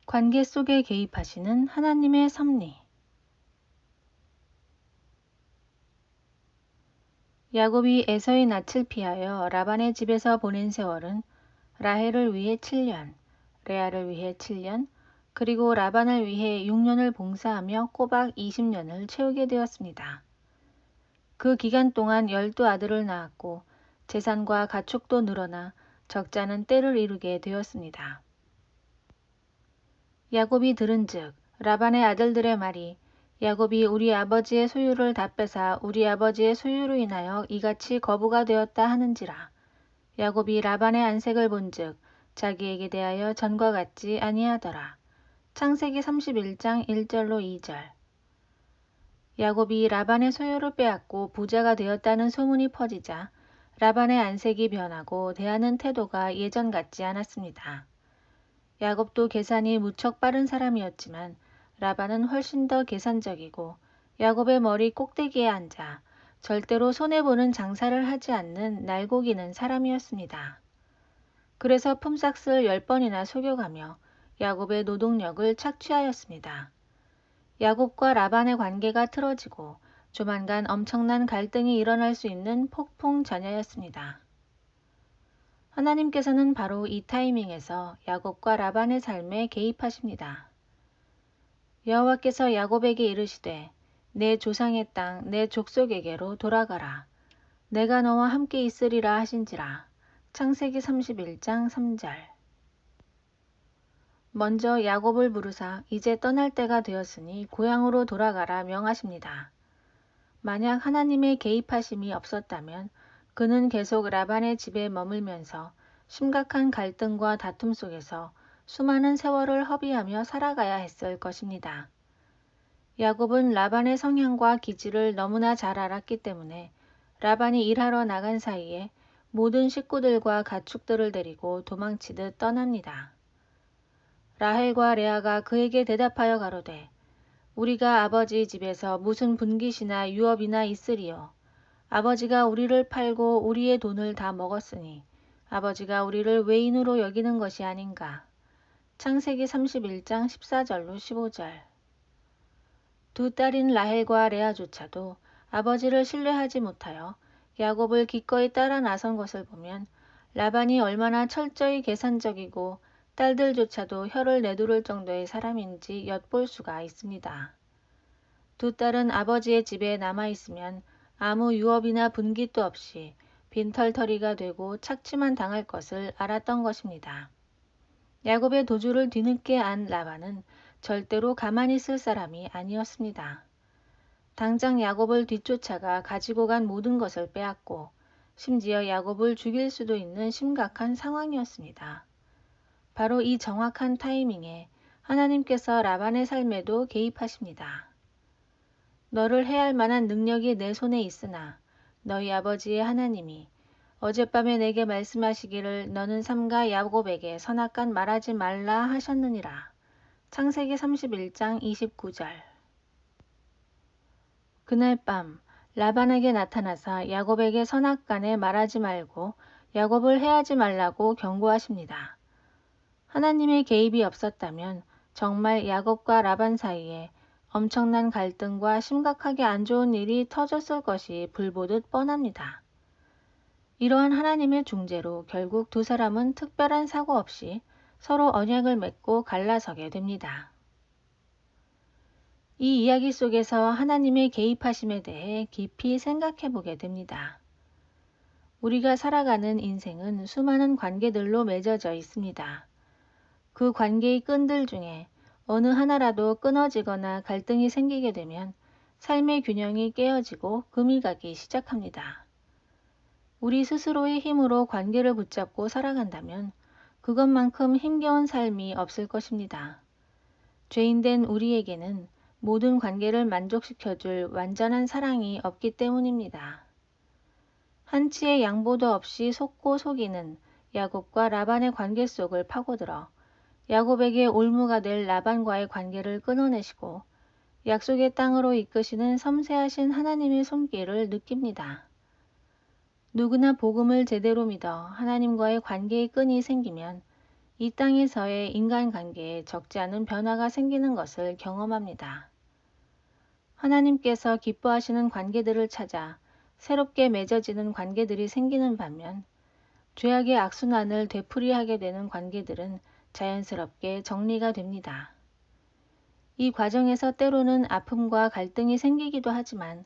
관계 속에 개입하시는 하나님의 섭리. 야곱이 에서의 낯을 피하여 라반의 집에서 보낸 세월은 라헬을 위해 7년, 레아를 위해 7년, 그리고 라반을 위해 6년을 봉사하며 꼬박 20년을 채우게 되었습니다. 그 기간 동안 12아들을 낳았고 재산과 가축도 늘어나 적자는 때를 이루게 되었습니다. 야곱이 들은즉 라반의 아들들의 말이 야곱이 우리 아버지의 소유를 다 뺏어 우리 아버지의 소유로 인하여 이같이 거부가 되었다 하는지라. 야곱이 라반의 안색을 본즉 자기에게 대하여 전과 같지 아니하더라. 창세기 31장 1절로 2절. 야곱이 라반의 소유를 빼앗고 부자가 되었다는 소문이 퍼지자 라반의 안색이 변하고 대하는 태도가 예전 같지 않았습니다. 야곱도 계산이 무척 빠른 사람이었지만 라반은 훨씬 더 계산적이고 야곱의 머리 꼭대기에 앉아 절대로 손해보는 장사를 하지 않는 날고기는 사람이었습니다. 그래서 품삯을 10번이나 속여가며 야곱의 노동력을 착취하였습니다. 야곱과 라반의 관계가 틀어지고 조만간 엄청난 갈등이 일어날 수 있는 폭풍전야였습니다. 하나님께서는 바로 이 타이밍에서 야곱과 라반의 삶에 개입하십니다. 여호와께서 야곱에게 이르시되 내 조상의 땅 내 족속에게로 돌아가라. 내가 너와 함께 있으리라 하신지라. 창세기 31장 3절. 먼저 야곱을 부르사 이제 떠날 때가 되었으니 고향으로 돌아가라 명하십니다. 만약 하나님의 개입하심이 없었다면 그는 계속 라반의 집에 머물면서 심각한 갈등과 다툼 속에서 수많은 세월을 허비하며 살아가야 했을 것입니다. 야곱은 라반의 성향과 기질을 너무나 잘 알았기 때문에 라반이 일하러 나간 사이에 모든 식구들과 가축들을 데리고 도망치듯 떠납니다. 라헬과 레아가 그에게 대답하여 가로되 우리가 아버지 집에서 무슨 분깃이나 유업이나 있으리요. 아버지가 우리를 팔고 우리의 돈을 다 먹었으니 아버지가 우리를 외인으로 여기는 것이 아닌가. 창세기 31장 14절로 15절. 두 딸인 라헬과 레아조차도 아버지를 신뢰하지 못하여 야곱을 기꺼이 따라 나선 것을 보면 라반이 얼마나 철저히 계산적이고 딸들조차도 혀를 내두를 정도의 사람인지 엿볼 수가 있습니다. 두 딸은 아버지의 집에 남아있으면 아무 유업이나 분깃도 없이 빈털터리가 되고 착취만 당할 것을 알았던 것입니다. 야곱의 도주를 뒤늦게 안 라반은 절대로 가만히 있을 사람이 아니었습니다. 당장 야곱을 뒤쫓아가 가지고 간 모든 것을 빼앗고 심지어 야곱을 죽일 수도 있는 심각한 상황이었습니다. 바로 이 정확한 타이밍에 하나님께서 라반의 삶에도 개입하십니다. 너를 해할 만한 능력이 내 손에 있으나 너희 아버지의 하나님이 어젯밤에 내게 말씀하시기를 너는 삼가 야곱에게 선악간 말하지 말라 하셨느니라. 창세기 31장 29절. 그날 밤 라반에게 나타나사 야곱에게 선악간에 말하지 말고 야곱을 해하지 말라고 경고하십니다. 하나님의 개입이 없었다면 정말 야곱과 라반 사이에 엄청난 갈등과 심각하게 안 좋은 일이 터졌을 것이 불보듯 뻔합니다. 이러한 하나님의 중재로 결국 두 사람은 특별한 사고 없이 서로 언약을 맺고 갈라서게 됩니다. 이 이야기 속에서 하나님의 개입하심에 대해 깊이 생각해 보게 됩니다. 우리가 살아가는 인생은 수많은 관계들로 맺어져 있습니다. 그 관계의 끈들 중에 어느 하나라도 끊어지거나 갈등이 생기게 되면 삶의 균형이 깨어지고 금이 가기 시작합니다. 우리 스스로의 힘으로 관계를 붙잡고 살아간다면 그것만큼 힘겨운 삶이 없을 것입니다. 죄인된 우리에게는 모든 관계를 만족시켜줄 완전한 사랑이 없기 때문입니다. 한치의 양보도 없이 속고 속이는 야곱과 라반의 관계 속을 파고들어 야곱에게 올무가 될 라반과의 관계를 끊어내시고 약속의 땅으로 이끄시는 섬세하신 하나님의 손길을 느낍니다. 누구나 복음을 제대로 믿어 하나님과의 관계의 끈이 생기면 이 땅에서의 인간관계에 적지 않은 변화가 생기는 것을 경험합니다. 하나님께서 기뻐하시는 관계들을 찾아 새롭게 맺어지는 관계들이 생기는 반면 죄악의 악순환을 되풀이하게 되는 관계들은 자연스럽게 정리가 됩니다. 이 과정에서 때로는 아픔과 갈등이 생기기도 하지만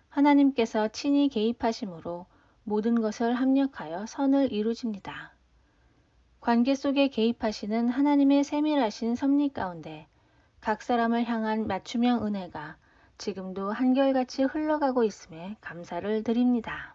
하나님께서 친히 개입하심으로 모든 것을 합력하여 선을 이루십니다. 관계 속에 개입하시는 하나님의 세밀하신 섭리 가운데 각 사람을 향한 맞춤형 은혜가 지금도 한결같이 흘러가고 있음에 감사를 드립니다.